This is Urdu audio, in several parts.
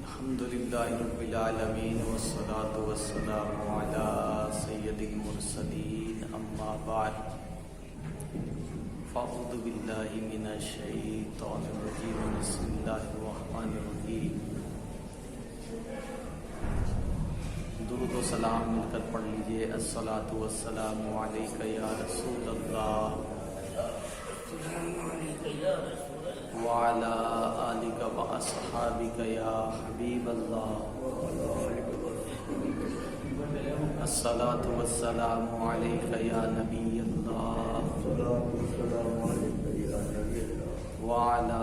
الحمدللہ رب العالمین والصلاة والسلام علی سید المرسلین اما بعد فاعوذ باللہ من الشیطان الرجیم بسم اللہ الرحمن الرحیم۔ درود و سلام مل کر پڑھ لیجئے۔ الصلاۃ والسلام علیک یا رسول اللہ وعلی آلک و اصحابک یا حبیب اللہ۔ الصلاۃ والسلام علیک یا نبی اللہ وعلی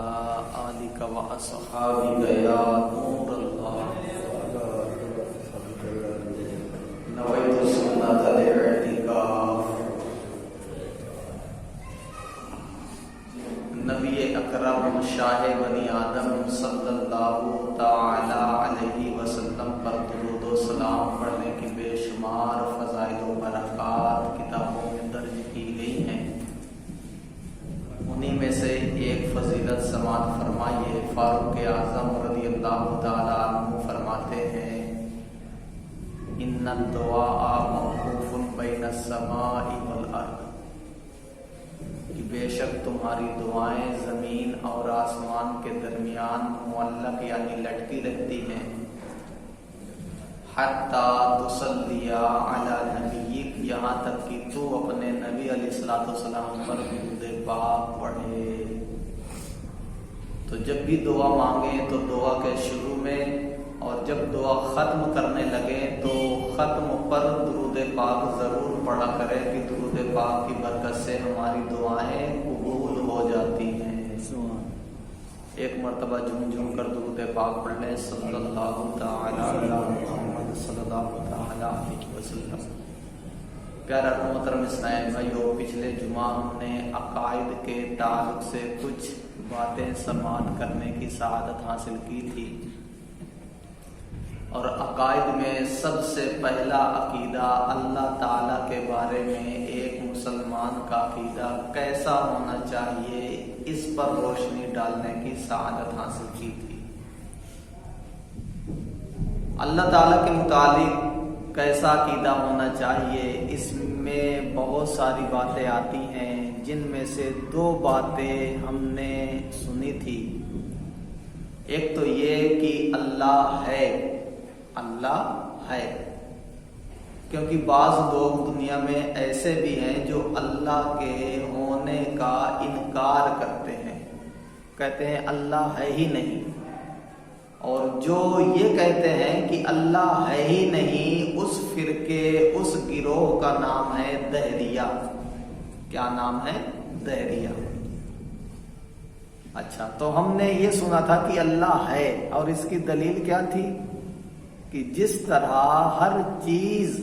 آلک و اصحابک یا نور اللہ۔ نویت سنت الاعتکاف۔ نبی اکرم شاہ بنی آدم صلی اللہ تعالی علیہ وسلم پر درود و سلام پڑھنے کی بے شمار فضائل و برکات کتابوں میں درج کی گئی ہیں۔ انہی میں سے ایک فضیلت سماعت فرمائیے۔ فاروق اعظم رضی اللہ تعالی عنہ فرماتے ہیں، ان الدعاء موقوف بین السماء والارض، کہ بے شک تمہاری دعائیں زمین اور آسمان کے درمیان معلق یعنی لٹکی رہتی ہیں۔ حتی تصلی علی نبیک، یہاں تک کہ تو اپنے نبی علیہ الصلوۃ والسلام پر درود پاک پڑھے۔ تو جب بھی دعا مانگیں تو دعا کے شروع میں اور جب دعا ختم کرنے لگے تو ختم پر درود پاک ضرور پڑھا کرے کہ درود پاک کی برکت سے ہماری دعائیں قبول ہو جاتی ہیں۔ ایک مرتبہ جھوم کر درود پاک پڑھ لیں۔ صلی اللہ تعالی علی محمد صلی اللہ تعالی علیہ وسلم۔ پیارا محترم اسلام بھائیو، پچھلے جمعہ ہم نے عقائد کے تعلق سے کچھ باتیں سماعت کرنے کی سعادت حاصل کی تھی، اور عقائد میں سب سے پہلا عقیدہ اللہ تعالیٰ کے بارے میں ایک مسلمان کا عقیدہ کیسا ہونا چاہیے، اس پر روشنی ڈالنے کی سعادت حاصل کی تھی۔ اللہ تعالیٰ کے متعلق کیسا عقیدہ ہونا چاہیے، اس میں بہت ساری باتیں آتی ہیں، جن میں سے دو باتیں ہم نے سنی تھی۔ ایک تو یہ کہ اللہ ہے، اللہ ہے، کیونکہ بعض لوگ دنیا میں ایسے بھی ہیں جو اللہ کے ہونے کا انکار کرتے ہیں، کہتے ہیں اللہ ہے ہی نہیں۔ اور جو یہ کہتے ہیں کہ اللہ ہے ہی نہیں، اس فرقے، اس گروہ کا نام ہے دہریہ۔ کیا نام ہے؟ دہریہ۔ اچھا، تو ہم نے یہ سنا تھا کہ اللہ ہے، اور اس کی دلیل کیا تھی کہ جس طرح ہر چیز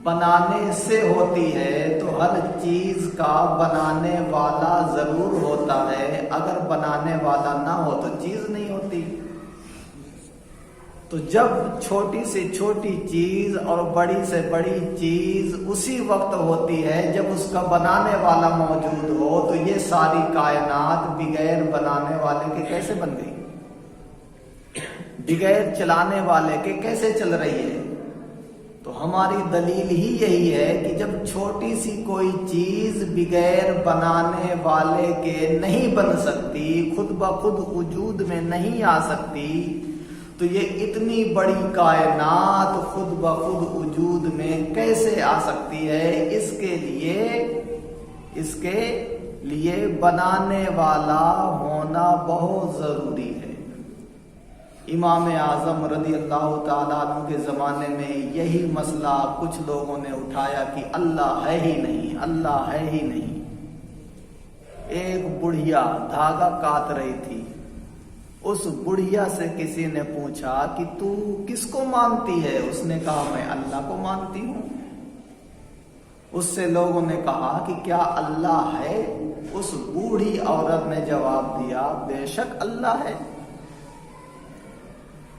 بنانے سے ہوتی ہے تو ہر چیز کا بنانے والا ضرور ہوتا ہے، اگر بنانے والا نہ ہو تو چیز نہیں ہوتی۔ تو جب چھوٹی سے چھوٹی چیز اور بڑی سے بڑی چیز اسی وقت ہوتی ہے جب اس کا بنانے والا موجود ہو، تو یہ ساری کائنات بغیر بنانے والے کے کیسے بن گئی؟ بغیر چلانے والے کے کیسے چل رہی ہے؟ تو ہماری دلیل ہی یہی ہے کہ جب چھوٹی سی کوئی چیز بغیر بنانے والے کے نہیں بن سکتی، خود بخود وجود میں نہیں آ سکتی، تو یہ اتنی بڑی کائنات خود بخود وجود میں کیسے آ سکتی ہے؟ اس کے لیے بنانے والا ہونا بہت ضروری ہے۔ امام اعظم رضی اللہ تعالیٰ عنہ کے زمانے میں یہی مسئلہ کچھ لوگوں نے اٹھایا کہ اللہ ہے ہی نہیں، اللہ ہے ہی نہیں۔ ایک بڑھیا دھاگا کاٹ رہی تھی، اس بڑھیا سے کسی نے پوچھا کہ تو کس کو مانتی ہے؟ اس نے کہا میں اللہ کو مانتی ہوں۔ اس سے لوگوں نے کہا کہ کیا اللہ ہے؟ اس بوڑھی عورت نے جواب دیا بے شک اللہ ہے۔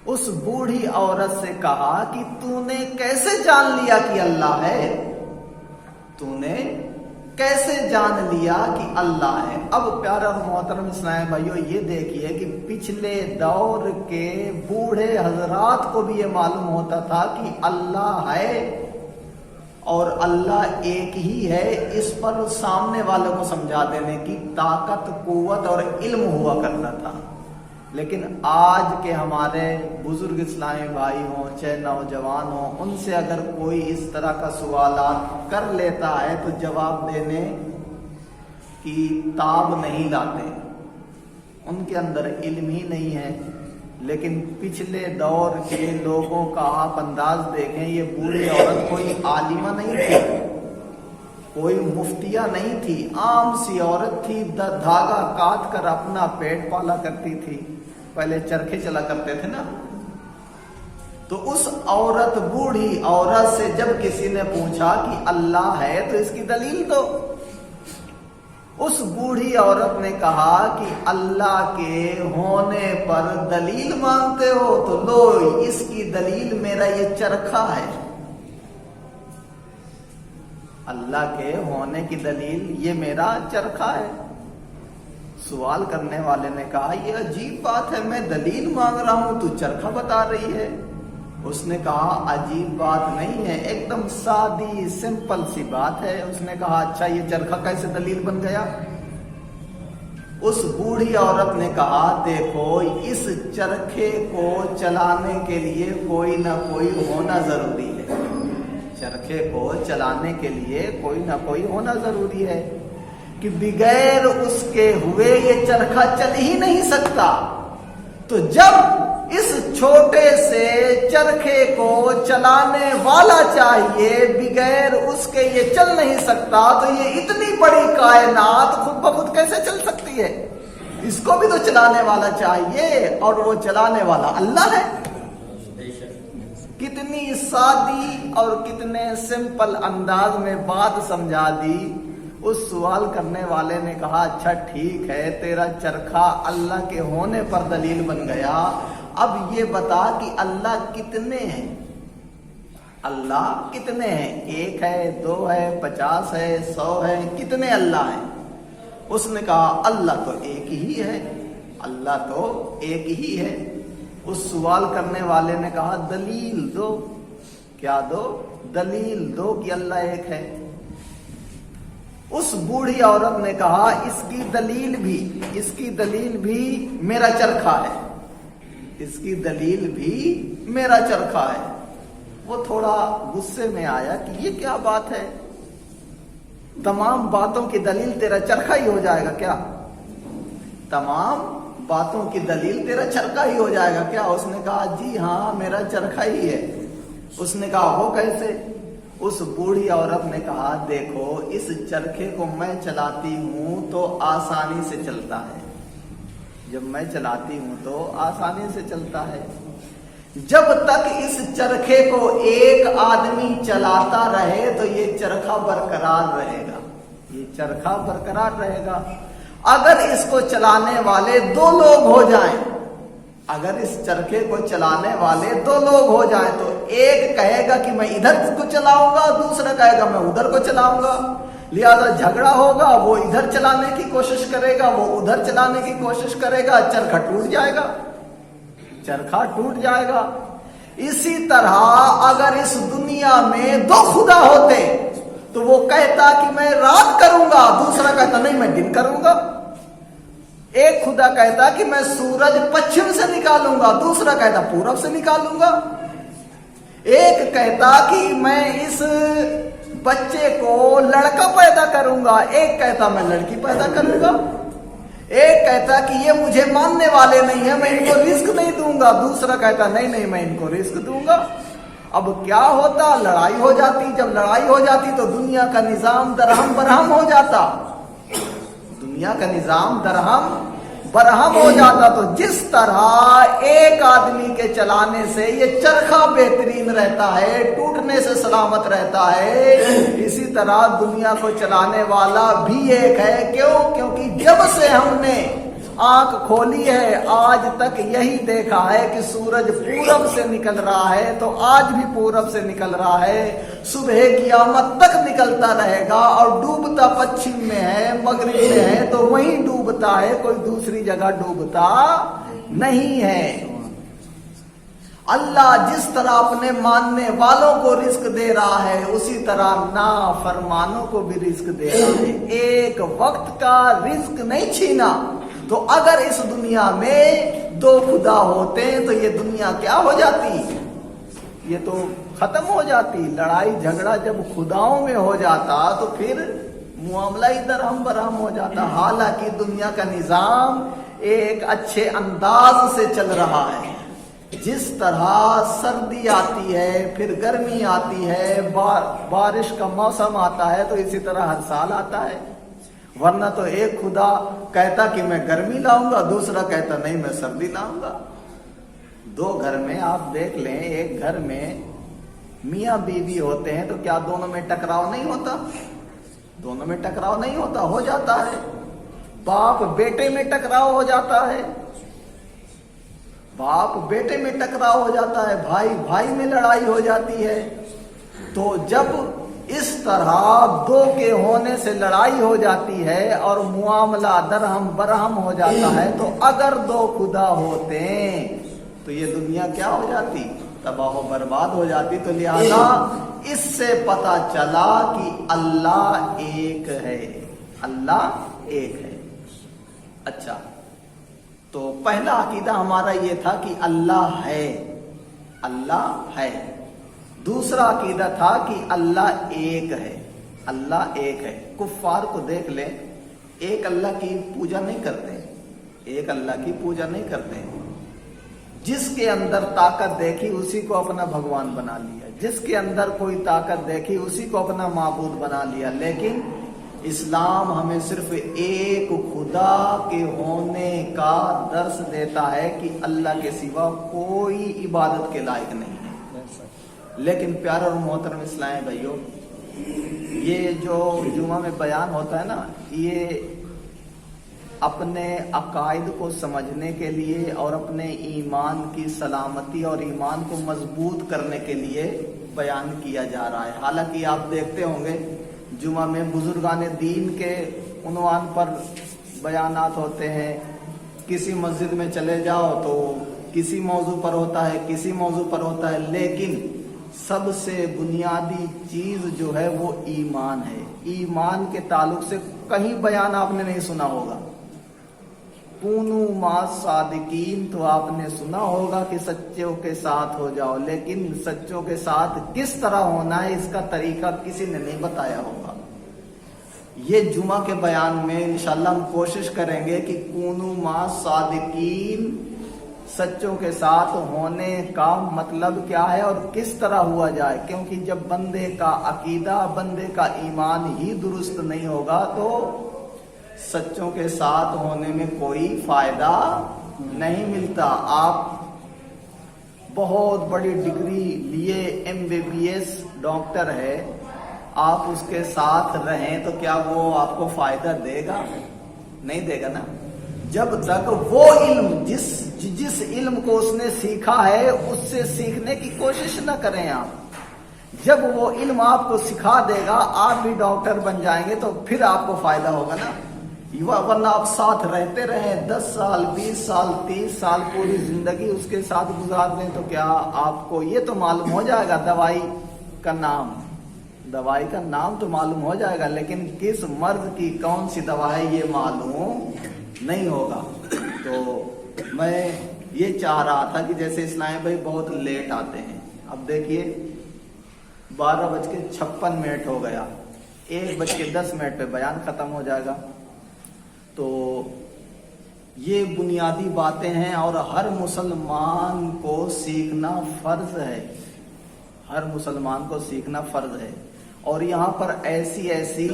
اس بوڑھی عورت سے کہا کہ تو نے کیسے جان لیا کہ اللہ ہے؟ تو نے کیسے جان لیا کہ اللہ ہے؟ اب پیارے اور محترم اسلام بھائیو، یہ دیکھیے کہ پچھلے دور کے بوڑھے حضرات کو بھی یہ معلوم ہوتا تھا کہ اللہ ہے اور اللہ ایک ہی ہے. اس پر سامنے والوں کو سمجھا دینے کی طاقت، قوت اور علم ہوا کرتا تھا. لیکن آج کے ہمارے بزرگ اسلامی بھائی ہوں چاہے نوجوان ہوں، ان سے اگر کوئی اس طرح کا سوالات کر لیتا ہے تو جواب دینے کی تاب نہیں لاتے، ان کے اندر علم ہی نہیں ہے. لیکن پچھلے دور کے لوگوں کا آپ انداز دیکھیں، یہ بوڑھی عورت کوئی عالمہ نہیں تھی، کوئی مفتیہ نہیں تھی، عام سی عورت تھی. دھاگا کاٹ کر اپنا پیٹ پالا کرتی تھی. پہلے چرخے چلا کرتے تھے نا. تو اس عورت، بوڑھی عورت سے جب کسی نے پوچھا کہ اللہ ہے تو اس کی دلیل دو، اس بوڑھی عورت نے کہا کہ اللہ کے ہونے پر دلیل مانگتے ہو تو لو، اس کی دلیل میرا یہ چرخا ہے. اللہ کے ہونے کی دلیل یہ میرا چرخا ہے. سوال کرنے والے نے کہا یہ عجیب بات ہے، میں دلیل مانگ رہا ہوں تو چرخا بتا رہی ہے. اس نے کہا عجیب بات نہیں ہے، ایک دم سادی سمپل سی بات ہے. اس نے کہا اچھا یہ چرخا کیسے دلیل بن گیا؟ اس بوڑھی عورت نے کہا دیکھو، اس چرخے کو چلانے کے لیے کوئی نہ کوئی ہونا ضروری ہے. چرخے کو چلانے کے لیے کوئی نہ کوئی ہونا ضروری ہے کہ بغیر اس کے ہوئے یہ چرخا چل ہی نہیں سکتا. تو جب اس چھوٹے سے چرخے کو چلانے والا چاہیے، بغیر اس کے یہ چل نہیں سکتا، تو یہ اتنی بڑی کائنات خود بخود کیسے چل سکتی ہے؟ اس کو بھی تو چلانے والا چاہیے، اور وہ چلانے والا اللہ ہے. کتنی سادی اور کتنے سمپل انداز میں بات سمجھا دی. اس سوال کرنے والے نے کہا اچھا ٹھیک ہے، تیرا چرخا اللہ کے ہونے پر دلیل بن گیا. اب یہ بتا کہ اللہ کتنے ہیں؟ اللہ کتنے ہیں؟ ایک ہے، دو ہے، 50 ہے، 100 ہے، کتنے اللہ ہیں؟ اس نے کہا اللہ تو ایک ہی ہے، اللہ تو ایک ہی ہے. اس سوال کرنے والے نے کہا دلیل دو. کیا دو؟ دلیل دو کہ اللہ ایک ہے. اس بوڑھی عورت نے کہا اس کی دلیل بھی میرا چرخا ہے، اس کی دلیل بھی میرا چرخا ہے. وہ تھوڑا غصے میں آیا کہ یہ کیا بات ہے، تمام باتوں کی دلیل تیرا چرخا ہی ہو جائے گا کیا؟ تمام باتوں کی دلیل تیرا چرخا ہی ہو جائے گا کیا؟ اس نے کہا جی ہاں میرا چرخا ہی ہے. اس نے کہا وہ کیسے؟ اس بوڑھی عورت نے کہا دیکھو، اس چرخے کو میں چلاتی ہوں تو آسانی سے چلتا ہے. جب میں چلاتی ہوں تو آسانی سے چلتا ہے. جب تک اس چرخے کو ایک آدمی چلاتا رہے تو یہ چرخا برقرار رہے گا، یہ چرخا برقرار رہے گا. اگر اس کو چلانے والے 2 لوگ ہو جائیں، اگر اس چرخے کو چلانے والے 2 لوگ ہو جائیں تو ایک کہے گا کہ میں ادھر کو چلاؤں گا، دوسرا کہے گا میں ادھر کو چلاؤں گا. لہذا جھگڑا ہوگا، وہ ادھر چلانے کی کوشش کرے گا، وہ ادھر چلانے کی کوشش کرے گا، چرخا ٹوٹ جائے گا، چرخا ٹوٹ جائے گا. اسی طرح اگر اس دنیا میں 2 خدا ہوتے تو وہ کہتا کہ میں رات کروں گا، دوسرا کہتا نہیں میں دن کروں گا. ایک خدا کہتا کہ میں سورج پچھم سے نکالوں گا، دوسرا کہتا پورب سے نکالوں گا. ایک کہتا کہ میں اس بچے کو لڑکا پیدا کروں گا، ایک کہتا میں لڑکی پیدا کروں گا. ایک کہتا کہ یہ مجھے ماننے والے نہیں ہیں، میں ان کو رزق نہیں دوں گا، دوسرا کہتا نہیں میں ان کو رزق دوں گا. اب کیا ہوتا؟ لڑائی ہو جاتی. جب لڑائی ہو جاتی تو دنیا کا نظام درہم برہم ہو جاتا، دنیا کا نظام درہم برہم ہو جاتا. تو جس طرح ایک آدمی کے چلانے سے یہ چرخا بہترین رہتا ہے، ٹوٹنے سے سلامت رہتا ہے، اسی طرح دنیا کو چلانے والا بھی ایک ہے. کیوں؟ کیونکہ جب سے ہم نے آنکھ کھولی ہے آج تک یہی دیکھا ہے کہ سورج پورب سے نکل رہا ہے تو آج بھی پورب سے نکل رہا ہے، صبح قیامت تک نکلتا رہے گا، اور ڈوبتا پچھم میں ہے، مغرب میں ہے تو وہیں ڈوبتا ہے، کوئی دوسری جگہ ڈوبتا نہیں ہے۔ اللہ جس طرح اپنے ماننے والوں کو رزق دے رہا ہے اسی طرح نافرمانوں کو بھی رزق دے رہا ہے، ایک وقت کا رزق نہیں چھینا۔ تو اگر اس دنیا میں دو خدا ہوتے تو یہ دنیا کیا ہو جاتی؟ یہ تو ختم ہو جاتی۔ لڑائی جھگڑا جب خداؤں میں ہو جاتا تو پھر معاملہ ہی درہم برہم ہو جاتا۔ حالانکہ دنیا کا نظام ایک اچھے انداز سے چل رہا ہے، جس طرح سردی آتی ہے پھر گرمی آتی ہے، بارش کا موسم آتا ہے تو اسی طرح ہر سال آتا ہے۔ ورنہ تو ایک خدا کہتا کہ میں گرمی لاؤں گا، دوسرا کہتا نہیں میں سردی لاؤں گا۔ دو گھر میں آپ دیکھ لیں، ایک گھر میں میاں بیوی ہوتے ہیں تو کیا دونوں میں ٹکراؤ نہیں ہوتا؟ دونوں میں ٹکراؤ نہیں ہوتا، ہو جاتا ہے۔ باپ بیٹے میں ٹکراؤ ہو جاتا ہے، باپ بیٹے میں ٹکراؤ ہو جاتا ہے، بھائی بھائی میں لڑائی ہو جاتی ہے۔ تو جب اس طرح دو کے ہونے سے لڑائی ہو جاتی ہے اور معاملہ درہم برہم ہو جاتا ہے، تو اگر دو خدا ہوتے تو یہ دنیا کیا ہو جاتی؟ تباہ و برباد ہو جاتی۔ تو لہذا اس سے پتا چلا کہ اللہ ایک ہے، اللہ ایک ہے۔ اچھا، تو پہلا عقیدہ ہمارا یہ تھا کہ اللہ ہے، اللہ ہے۔ دوسرا عقیدہ تھا کہ اللہ ایک ہے، اللہ ایک ہے۔ کفار کو دیکھ لیں، ایک اللہ کی پوجا نہیں کرتے، ایک اللہ کی پوجا نہیں کرتے۔ جس کے اندر طاقت دیکھی اسی کو اپنا بھگوان بنا لیا، جس کے اندر کوئی طاقت دیکھی اسی کو اپنا معبود بنا لیا۔ لیکن اسلام ہمیں صرف ایک خدا کے ہونے کا درس دیتا ہے کہ اللہ کے سوا کوئی عبادت کے لائق نہیں ہے۔ لیکن پیارے اور محترم اسلامی بھائیوں، یہ جو جمعہ میں بیان ہوتا ہے نا، یہ اپنے عقائد کو سمجھنے کے لیے اور اپنے ایمان کی سلامتی اور ایمان کو مضبوط کرنے کے لیے بیان کیا جا رہا ہے۔ حالانکہ آپ دیکھتے ہوں گے جمعہ میں بزرگان دین کے عنوان پر بیانات ہوتے ہیں، کسی مسجد میں چلے جاؤ تو کسی موضوع پر ہوتا ہے، کسی موضوع پر ہوتا ہے، لیکن سب سے بنیادی چیز جو ہے وہ ایمان ہے۔ ایمان کے تعلق سے کہیں بیان آپ نے نہیں سنا ہوگا۔ کونو ما صادقین تو آپ نے سنا ہوگا کہ سچوں کے ساتھ ہو جاؤ، لیکن سچوں کے ساتھ کس طرح ہونا ہے اس کا طریقہ کسی نے نہیں بتایا ہوگا۔ یہ جمعہ کے بیان میں انشاءاللہ ہم کوشش کریں گے کہ کونو ما صادقین، سچوں کے ساتھ ہونے کا مطلب کیا ہے اور کس طرح ہوا جائے، کیونکہ جب بندے کا عقیدہ، بندے کا ایمان ہی درست نہیں ہوگا تو سچوں کے ساتھ ہونے میں کوئی فائدہ نہیں ملتا۔ آپ بہت بڑی ڈگری لیے MBBS ڈاکٹر ہے، آپ اس کے ساتھ رہیں تو کیا وہ آپ کو فائدہ دے گا؟ نہیں دے گا نا۔ جب تک وہ علم جس علم کو اس نے سیکھا ہے اس سے سیکھنے کی کوشش نہ کریں آپ۔ جب وہ علم آپ کو سکھا دے گا، آپ بھی ڈاکٹر بن جائیں گے تو پھر آپ کو فائدہ ہوگا نا۔ ورنہ آپ ساتھ رہتے رہیں 10 سال 20 سال 30 سال پوری زندگی اس کے ساتھ گزار دیں تو کیا آپ کو یہ تو معلوم ہو جائے گا دوائی کا نام تو معلوم ہو جائے گا، لیکن کس مرض کی کون سی دوا ہے یہ معلوم نہیں ہوگا۔ تو میں یہ چاہ رہا تھا کہ جیسے اسلامی بھائی بہت لیٹ آتے ہیں، اب دیکھیے 12:56 ہو گیا، 1:10 پہ بیان ختم ہو جائے گا۔ تو یہ بنیادی باتیں ہیں اور ہر مسلمان کو سیکھنا فرض ہے، ہر مسلمان کو سیکھنا فرض ہے۔ اور یہاں پر ایسی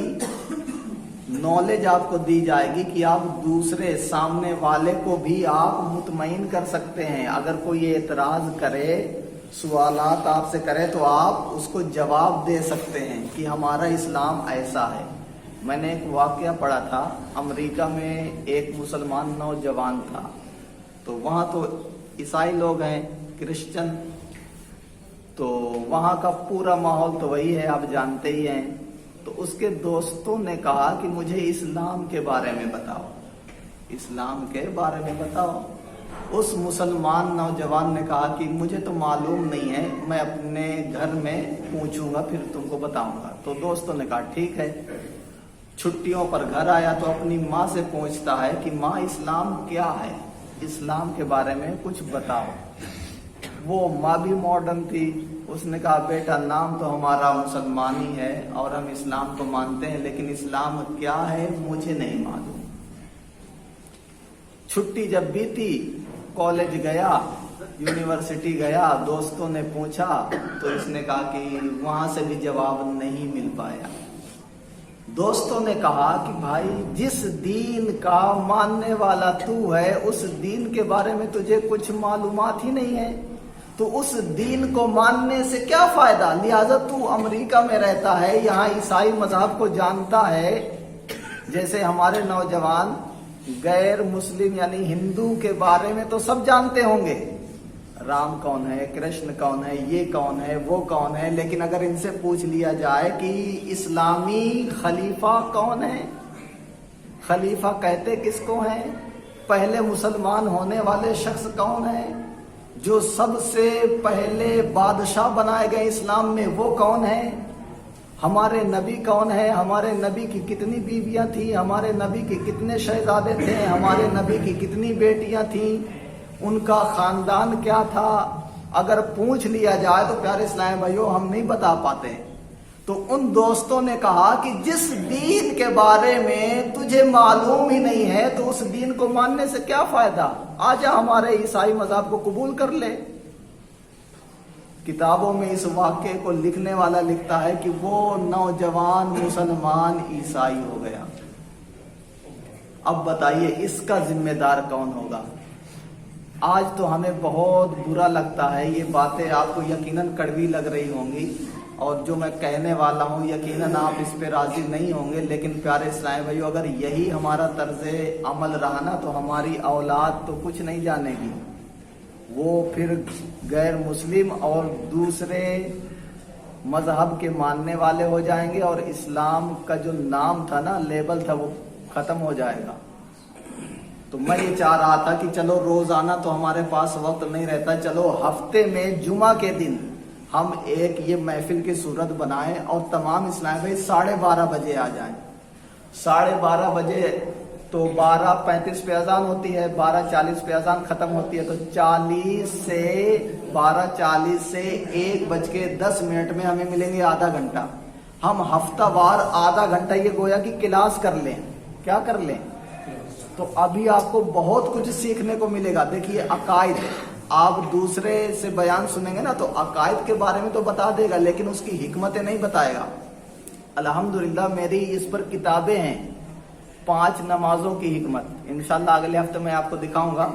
نالج آپ کو دی جائے گی کہ آپ دوسرے سامنے والے کو بھی آپ مطمئن کر سکتے ہیں۔ اگر کوئی اعتراض کرے، سوالات آپ سے کرے تو آپ اس کو جواب دے سکتے ہیں کہ ہمارا اسلام ایسا ہے۔ میں نے ایک واقعہ پڑھا تھا، امریکہ میں ایک مسلمان نوجوان تھا، تو وہاں تو عیسائی لوگ ہیں، کرسچن، تو وہاں کا پورا ماحول تو وہی ہے، آپ جانتے ہی ہیں۔ تو اس کے دوستوں نے کہا کہ مجھے اسلام کے بارے میں بتاؤ، اسلام کے بارے میں بتاؤ۔ اس مسلمان نوجوان نے کہا کہ مجھے تو معلوم نہیں ہے، میں اپنے گھر میں پوچھوں گا پھر تم کو بتاؤں گا۔ تو دوستوں نے کہا ٹھیک ہے۔ چھٹیوں پر گھر آیا تو اپنی ماں سے پوچھتا ہے کہ ماں اسلام کیا ہے، اسلام کے بارے میں کچھ بتاؤ۔ وہ ماں بھی ماڈرن تھی، اس نے کہا بیٹا نام تو ہمارا مسلمانی ہے اور ہم اسلام کو مانتے ہیں، لیکن اسلام کیا ہے مجھے نہیں معلوم۔ چھٹی جب بیتی، کالج گیا، یونیورسٹی گیا، دوستوں نے پوچھا تو اس نے کہا کہ وہاں سے بھی جواب نہیں مل پایا۔ دوستوں نے کہا کہ بھائی جس دین کا ماننے والا تو ہے، اس دین کے بارے میں تجھے کچھ معلومات ہی نہیں ہے، تو اس دین کو ماننے سے کیا فائدہ؟ لہذا تو امریکہ میں رہتا ہے، یہاں عیسائی مذہب کو جانتا ہے، جیسے ہمارے نوجوان غیر مسلم یعنی ہندو کے بارے میں تو سب جانتے ہوں گے، رام کون ہے، کرشن کون ہے، یہ کون ہے، وہ کون ہے، لیکن اگر ان سے پوچھ لیا جائے کہ اسلامی خلیفہ کون ہے، خلیفہ کہتے کس کو ہیں، پہلے مسلمان ہونے والے شخص کون ہیں، جو سب سے پہلے بادشاہ بنائے گئے اسلام میں وہ کون ہیں، ہمارے نبی کون ہے، ہمارے نبی کی کتنی بیویاں تھیں، ہمارے نبی کے کتنے شہزادے تھے، ہمارے نبی کی کتنی بیٹیاں تھیں، ان کا خاندان کیا تھا، اگر پوچھ لیا جائے تو پیارے اسلام بھائیو ہم نہیں بتا پاتے۔ تو ان دوستوں نے کہا کہ جس دین کے بارے میں تجھے معلوم ہی نہیں ہے تو اس دین کو ماننے سے کیا فائدہ، آجا ہمارے عیسائی مذہب کو قبول کر لے۔ کتابوں میں اس واقعے کو لکھنے والا لکھتا ہے کہ وہ نوجوان مسلمان عیسائی ہو گیا۔ اب بتائیے اس کا ذمہ دار کون ہوگا؟ آج تو ہمیں بہت برا لگتا ہے، یہ باتیں آپ کو یقیناً کڑوی لگ رہی ہوں گی، اور جو میں کہنے والا ہوں یقیناً آپ اس پہ راضی نہیں ہوں گے، لیکن پیارے اسلام بھائیو اگر یہی ہمارا طرز عمل رہا نا تو ہماری اولاد تو کچھ نہیں جانے گی، وہ پھر غیر مسلم اور دوسرے مذہب کے ماننے والے ہو جائیں گے، اور اسلام کا جو نام تھا نا، لیبل تھا، وہ ختم ہو جائے گا۔ تو میں یہ چاہ رہا تھا کہ چلو روزانہ تو ہمارے پاس وقت نہیں رہتا، چلو ہفتے میں جمعہ کے دن ہم ایک یہ محفل کی صورت بنائیں اور تمام اسلام بھائی 12:30 بجے آ جائیں۔ 12:30 بجے تو 12:35 پہ اذان ہوتی ہے، 12:40 پہ اذان ختم ہوتی ہے، تو 12:40 سے 1:10 میں ہمیں ملیں گے آدھا گھنٹہ۔ ہم ہفتہ وار آدھا گھنٹہ یہ گویا کہ کلاس کر لیں، کیا کر لیں؟ تو ابھی آپ کو بہت کچھ سیکھنے کو ملے گا۔ دیکھیے عقائد، آپ دوسرے سے بیان سنیں گے نا تو عقائد کے بارے میں تو بتا دے گا، لیکن اس کی حکمتیں نہیں بتائے گا۔ الحمدللہ میری اس پر کتابیں ہیں، 5 نمازوں کی حکمت، انشاءاللہ اگلے ہفتے میں آپ کو دکھاؤں گا۔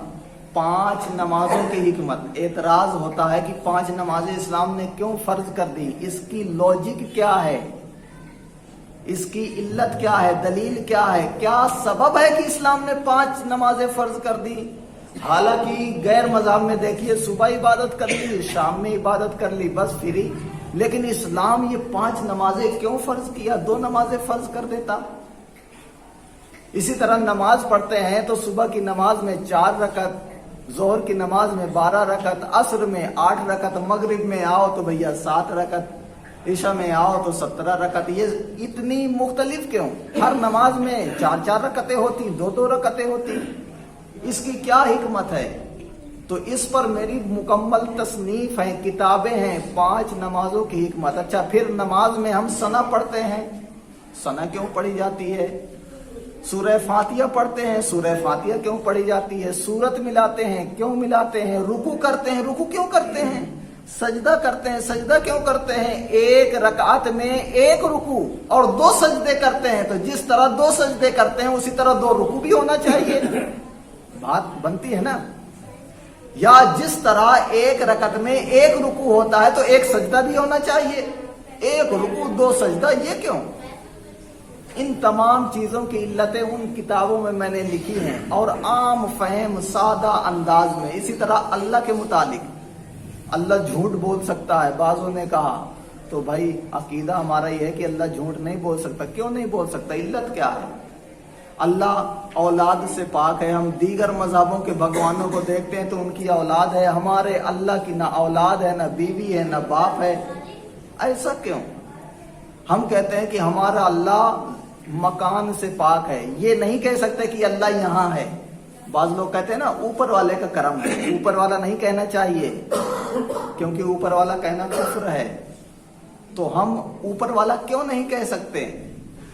5 نمازوں کی حکمت۔ اعتراض ہوتا ہے کہ 5 نمازیں اسلام نے کیوں فرض کر دی، اس کی لاجک کیا ہے، اس کی علت کیا ہے، دلیل کیا ہے، کیا سبب ہے کہ اسلام نے 5 نمازیں فرض کر دی؟ حالانکہ غیر مذہب میں دیکھیے صبح عبادت کر لی، شام میں عبادت کر لی، بس فری، لیکن اسلام یہ 5 نمازیں کیوں فرض کیا؟ 2 نمازیں فرض کر دیتا۔ اسی طرح نماز پڑھتے ہیں تو صبح کی نماز میں 4 رکعت، ظہر کی نماز میں 12 رکعت، عصر میں 8 رکعت، مغرب میں آؤ تو بھیا 7 رکعت، عشاء میں آؤ تو 17 رکعت۔ یہ اتنی مختلف کیوں؟ ہر نماز میں 4 رکعتیں ہوتی، 2 رکعتیں ہوتی، اس کی کیا حکمت ہے؟ تو اس پر میری مکمل تصنیف ہے، کتابیں ہیں، 5 نمازوں کی حکمت۔ اچھا پھر نماز میں ہم ثنا پڑھتے ہیں، ثنا کیوں پڑھی جاتی ہے؟ سورہ فاتحہ پڑھتے ہیں، سورہ فاتحہ کیوں پڑھی جاتی ہے؟ سورت ملاتے ہیں، کیوں ملاتے ہیں؟ رکوع کرتے ہیں، رکوع کیوں کرتے ہیں؟ سجدہ کرتے ہیں، سجدہ کیوں کرتے ہیں؟ 1 رکعت میں 1 رکوع اور 2 سجدے کرتے ہیں، تو جس طرح 2 سجدے کرتے ہیں اسی طرح 2 رکوع بھی ہونا چاہیے، بات بنتی ہے نا؟ یا جس طرح 1 رکعت میں 1 رکوع ہوتا ہے تو 1 سجدہ بھی ہونا چاہیے، 1 رکوع 2 سجدہ، یہ کیوں؟ ان تمام چیزوں کی علتیں ان کتابوں میں نے لکھی ہیں اور عام فہم سادہ انداز میں. اسی طرح اللہ کے متعلق اللہ جھوٹ بول سکتا ہے بعضوں نے کہا، تو بھائی عقیدہ ہمارا یہ ہے کہ اللہ جھوٹ نہیں بول سکتا. کیوں نہیں بول سکتا؟ علت کیا ہے؟ اللہ اولاد سے پاک ہے. ہم دیگر مذہبوں کے بھگوانوں کو دیکھتے ہیں تو ان کی اولاد ہے، ہمارے اللہ کی نہ اولاد ہے، نہ بیوی ہے، نہ باپ ہے. ایسا کیوں؟ ہم کہتے ہیں کہ ہمارا اللہ مکان سے پاک ہے. یہ نہیں کہہ سکتے کہ اللہ یہاں ہے. بعض لوگ کہتے ہیں نا اوپر والے کا کرم ہے. اوپر والا نہیں کہنا چاہیے کیونکہ اوپر والا کہنا کفر ہے. تو ہم اوپر والا کیوں نہیں کہہ سکتے؟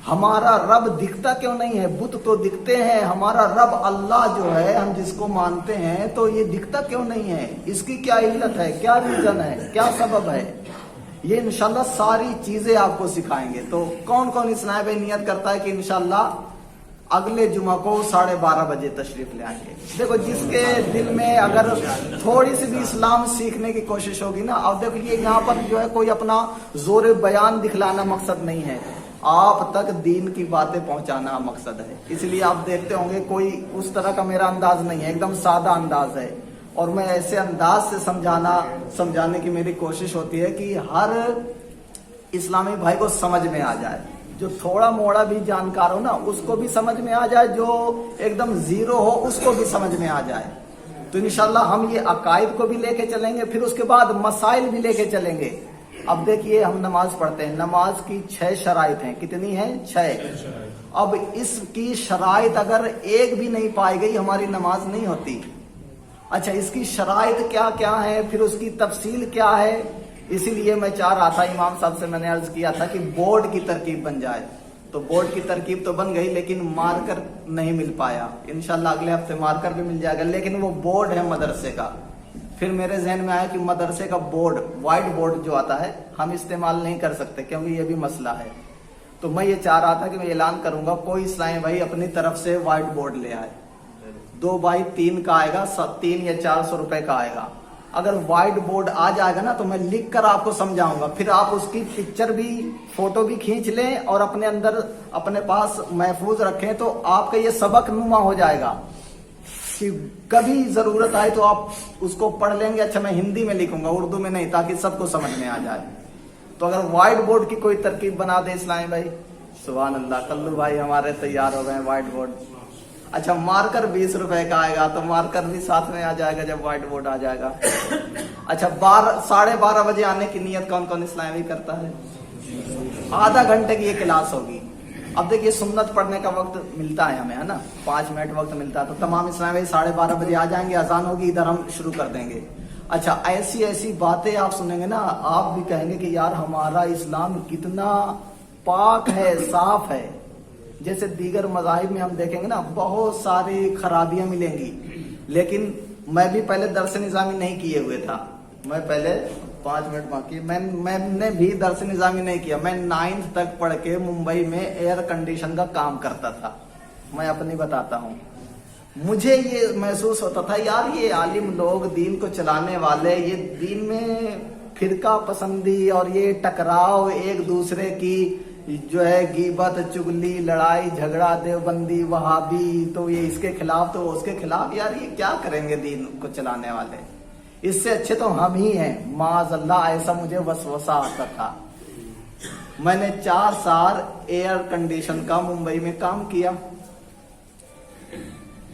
ہمارا رب دکھتا کیوں نہیں ہے؟ بت تو دکھتے ہیں. ہمارا رب اللہ جو ہے ہم جس کو مانتے ہیں تو یہ دکھتا کیوں نہیں ہے؟ اس کی کیا علت ہے؟ کیا ریزن ہے؟ کیا سبب ہے؟ یہ انشاءاللہ ساری چیزیں آپ کو سکھائیں گے. تو کون کون اس نائب نیت کرتا ہے کہ انشاءاللہ اگلے جمعہ کو 12:30 بجے تشریف لے آئیں گے؟ دیکھو جس کے دل میں اگر تھوڑی سی بھی اسلام سیکھنے کی کوشش ہوگی نا، اب دیکھو یہ یہاں پر جو ہے کوئی اپنا زور بیان دکھلانا مقصد نہیں ہے، آپ تک دین کی باتیں پہنچانا مقصد ہے. اس لیے آپ دیکھتے ہوں گے کوئی اس طرح کا میرا انداز نہیں ہے، ایک دم سادہ انداز ہے. اور میں ایسے انداز سے سمجھانے کی میری کوشش ہوتی ہے کہ ہر اسلامی بھائی کو سمجھ میں آ جائے. جو تھوڑا موڑا بھی جانکار ہو نا اس کو بھی سمجھ میں آ جائے، جو ایک دم زیرو ہو اس کو بھی سمجھ میں آ جائے. تو انشاءاللہ ہم یہ عقائد کو بھی لے کے چلیں گے، پھر اس کے بعد مسائل بھی لے کے چلیں گے. اب دیکھیے ہم نماز پڑھتے ہیں، نماز کی 6 شرائط ہیں. کتنی ہیں؟ 6. اب اس کی شرائط اگر ایک بھی نہیں پائی گئی ہماری نماز نہیں ہوتی. اچھا اس کی شرائط کیا کیا ہے، پھر اس کی تفصیل کیا ہے؟ اسی لیے میں چاہ رہا تھا، امام صاحب سے میں نے عرض کیا تھا کہ بورڈ کی ترکیب بن جائے. تو بورڈ کی ترکیب تو بن گئی لیکن مارکر نہیں مل پایا. انشاءاللہ اگلے ہفتے مارکر بھی مل جائے گا، لیکن وہ بورڈ ہے مدرسے کا. پھر میرے ذہن میں آیا کہ مدرسے کا بورڈ، وائٹ بورڈ جو آتا ہے ہم استعمال نہیں کر سکتے کیونکہ یہ بھی مسئلہ ہے. تو میں یہ چاہ رہا تھا کہ میں اعلان کروں گا کوئی اسلامی بھائی اپنی طرف سے وائٹ بورڈ لے آئے. 2x3 کا آئے گا، 3 یا 400 روپے کا آئے گا. اگر وائٹ بورڈ آ جائے گا نا تو میں لکھ کر آپ کو سمجھاؤں گا، پھر آپ اس کی پکچر بھی فوٹو بھی کھینچ لیں اور اپنے اندر اپنے پاس محفوظ رکھیں تو آپ کا یہ سبق نما ہو جائے گا کہ کبھی ضرورت آئے تو آپ اس کو پڑھ لیں گے. اچھا میں ہندی میں لکھوں گا، اردو میں نہیں، تاکہ سب کو سمجھ میں آ جائے. تو اگر وائٹ بورڈ کی کوئی ترکیب بنا دے اسلامی بھائی، سبحان اللہ. کلو بھائی ہمارے تیار ہو گئے وائٹ بورڈ. اچھا مارکر 20 روپے کا آئے گا تو مارکر بھی ساتھ میں آ جائے گا جب وائٹ بورڈ آ جائے گا. اچھا 12:30 بجے آنے کی نیت کون کون اسلامی کرتا ہے؟ آدھا گھنٹے کی یہ کلاس ہوگی. اب دیکھیے سنت پڑھنے کا وقت ملتا ہے ہمیں، ہے نا، 5 منٹ وقت ملتا ہے. تو تمام اسلامی 12:30 بجے آ جائیں گے، اذان ہوگی، ادھر ہم شروع کر دیں گے. اچھا ایسی باتیں آپ سنیں گے نا، آپ بھی کہیں گے کہ یار ہمارا اسلام کتنا پاک ہے، صاف ہے. جیسے دیگر مذاہب میں ہم دیکھیں گے نا بہت ساری خرابیاں ملیں گی. لیکن میں بھی پہلے درس نظامی نہیں کیے ہوئے تھا، میں پہلے 5 منٹ باقی میں نے بھی درس نظامی نہیں کیا. میں 9th تک پڑھ کے ممبئی میں ایئر کنڈیشن کا کام کرتا تھا. میں اپنی بتاتا ہوں، مجھے یہ محسوس ہوتا تھا یار یہ عالم لوگ دین کو چلانے والے، یہ دین میں فرقہ پسندی اور یہ ٹکراؤ ایک دوسرے کی جو ہے غیبت چگلی لڑائی جھگڑا دیوبندی وہابی، تو یہ اس کے خلاف تو اس کے خلاف، یار یہ کیا کریں گے دین کو چلانے والے؟ اس سے اچھے تو ہم ہی ہیں معاذ اللہ. ایسا مجھے وسوسہ آتا تھا. میں نے 4 سال ایئر کنڈیشن کا ممبئی میں کام کیا.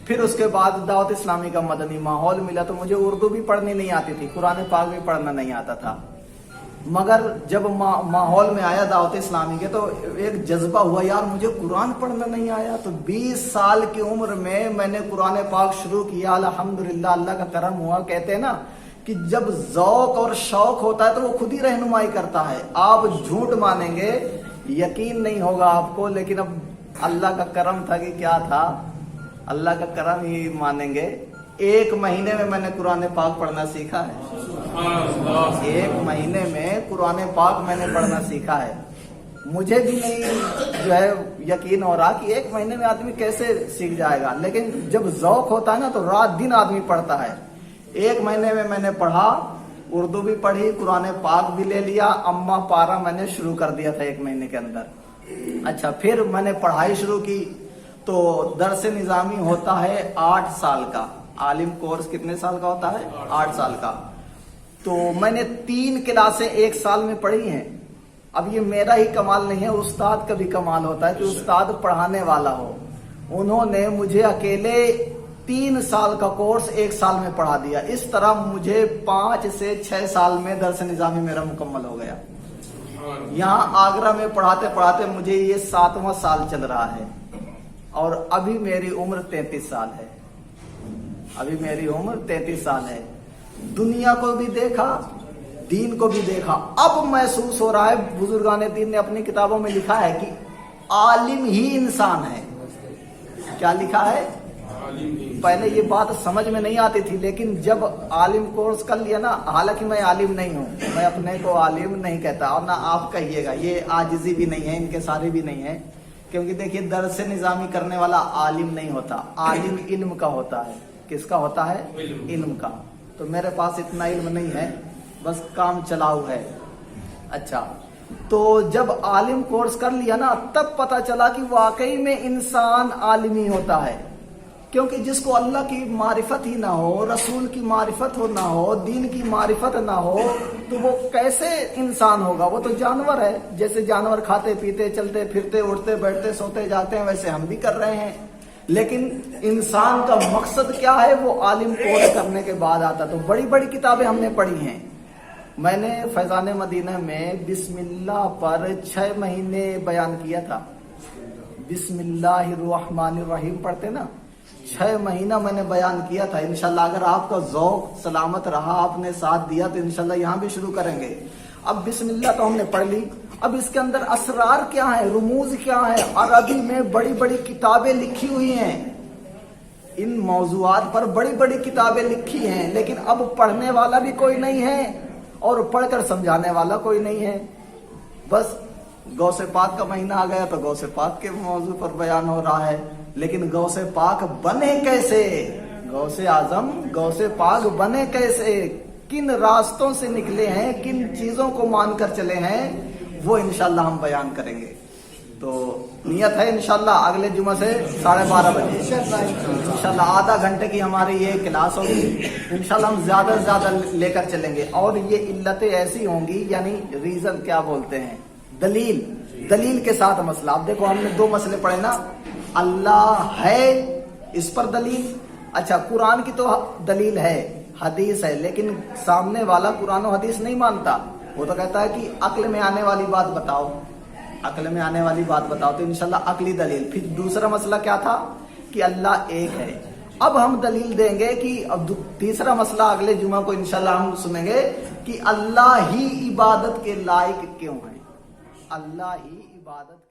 پھر اس کے بعد دعوت اسلامی کا مدنی ماحول ملا تو مجھے اردو بھی پڑھنی نہیں آتی تھی، قرآن پاک بھی پڑھنا نہیں آتا تھا. مگر جب ماحول میں آیا دعوت اسلامی کے تو ایک جذبہ ہوا یار مجھے قرآن پڑھنا نہیں آیا. تو 20 سال کی عمر میں نے قرآن پاک شروع کیا. الحمدللہ اللہ کا کرم ہوا. کہتے ہیں نا کہ جب ذوق اور شوق ہوتا ہے تو وہ خود ہی رہنمائی کرتا ہے. آپ جھوٹ مانیں گے یقین نہیں ہوگا آپ کو، لیکن اب اللہ کا کرم تھا کہ کیا تھا، اللہ کا کرم ہی مانیں گے. 1 مہینے میں نے قرآن پاک پڑھنا سیکھا ہے. 1 مہینے میں قرآن پاک میں نے پڑھنا سیکھا ہے. مجھے بھی نہیں جو ہے یقین ہو رہا کہ 1 مہینے میں آدمی کیسے سیکھ جائے گا، لیکن جب ذوق ہوتا ہے نا تو رات دن آدمی پڑھتا ہے. 1 مہینے میں نے پڑھا، اردو بھی پڑھی، قرآن پاک بھی لے لیا. اما پارا میں نے شروع کر دیا تھا 1 مہینے کے اندر. اچھا پھر میں نے پڑھائی شروع کی تو درس نظامی ہوتا ہے 8 سال کا. عالم کورس کتنے سال کا ہوتا ہے؟ 8 سال کا. تو میں نے 3 کلاسیں 1 سال میں پڑھی ہیں. اب یہ میرا ہی کمال نہیں ہے، استاد کا بھی کمال ہوتا ہے کہ استاد پڑھانے والا ہو. انہوں نے مجھے اکیلے 3 سال کا کورس 1 سال میں پڑھا دیا. اس طرح مجھے 5 سے 6 سال میں درس نظامی میرا مکمل ہو گیا. یہاں آگرہ میں پڑھاتے پڑھاتے مجھے یہ 7واں سال چل رہا ہے اور ابھی میری عمر 33 سال ہے. ابھی میری عمر 33 سال ہے. دنیا کو بھی دیکھا، دین کو بھی دیکھا. اب محسوس ہو رہا ہے، بزرگان دین نے اپنی کتابوں میں لکھا ہے کہ عالم ہی انسان ہے. کیا لکھا ہے؟ پہلے یہ بات سمجھ میں نہیں آتی تھی، لیکن جب عالم کورس کر لیا نا، حالانکہ میں عالم نہیں ہوں، میں اپنے کو عالم نہیں کہتا اور نہ آپ کہیے گا. یہ عاجزی بھی نہیں ہے، ان کے سارے بھی نہیں ہے. کیونکہ دیکھیے درس نظامی کرنے والا عالم نہیں ہوتا، عالم علم کا ہوتا ہے. کس کا ہوتا ہے؟ علم کا. تو میرے پاس اتنا علم نہیں ہے، بس کام چلاؤ ہے. اچھا تو جب عالم کورس کر لیا نا، تب پتا چلا کہ واقعی میں انسان عالم ہی ہوتا ہے. کیونکہ جس کو اللہ کی معرفت ہی نہ ہو، رسول کی معرفت ہو نہ ہو، دین کی معرفت نہ ہو، تو وہ کیسے انسان ہوگا؟ وہ تو جانور ہے. جیسے جانور کھاتے پیتے چلتے پھرتے اٹھتے بیٹھتے سوتے جاتے ہیں، ویسے ہم بھی کر رہے ہیں. لیکن انسان کا مقصد کیا ہے؟ وہ عالم کورس کرنے کے بعد آتا. تو بڑی بڑی کتابیں ہم نے پڑھی ہیں. میں نے فیضان مدینہ میں بسم اللہ پر 6 مہینے بیان کیا تھا. بسم اللہ الرحمن الرحیم پڑھتے نا، 6 مہینہ میں نے بیان کیا تھا. انشاءاللہ اگر آپ کا ذوق سلامت رہا، آپ نے ساتھ دیا، تو انشاءاللہ یہاں بھی شروع کریں گے. اب بسم اللہ تو ہم نے پڑھ لی. اب اس کے اندر اسرار کیا ہے، رموز کیا ہے؟ عربی میں بڑی بڑی کتابیں لکھی ہوئی ہیں، ان موضوعات پر بڑی بڑی کتابیں لکھی ہیں. لیکن اب پڑھنے والا بھی کوئی نہیں ہے اور پڑھ کر سمجھانے والا کوئی نہیں ہے. بس غوث پاک کا مہینہ آ گیا تو غوث پاک کے موضوع پر بیان ہو رہا ہے. لیکن غوث پاک بنے کیسے؟ غوث اعظم غوث پاک بنے کیسے؟ کن راستوں سے نکلے ہیں، کن چیزوں کو مان کر چلے ہیں، وہ انشاءاللہ ہم بیان کریں گے. تو نیت ہے انشاءاللہ اگلے جمعہ سے 12:30 بجے انشاءاللہ آدھا گھنٹے کی ہماری یہ کلاس ہوگی. انشاءاللہ ہم زیادہ سے زیادہ لے کر چلیں گے. اور یہ علتیں ایسی ہوں گی، یعنی ریزن کیا بولتے ہیں، دلیل کے ساتھ مسئلہ. اب دیکھو ہم نے 2 مسئلے پڑھے نا، اللہ ہے اس پر دلیل. اچھا قرآن کی تو دلیل ہے، حدیث ہے، لیکن سامنے والا قرآن و حدیث نہیں مانتا. وہ تو کہتا ہے کہ عقل میں آنے والی بات بتاؤ، عقل میں آنے والی بات بتاؤ. تو انشاءاللہ عقلی دلیل. پھر دوسرا مسئلہ کیا تھا کہ اللہ ایک ہے. اب ہم دلیل دیں گے کہ اب تیسرا مسئلہ اگلے جمعہ کو انشاءاللہ ہم سنیں گے کہ اللہ ہی عبادت کے لائق کیوں ہے. اللہ ہی عبادت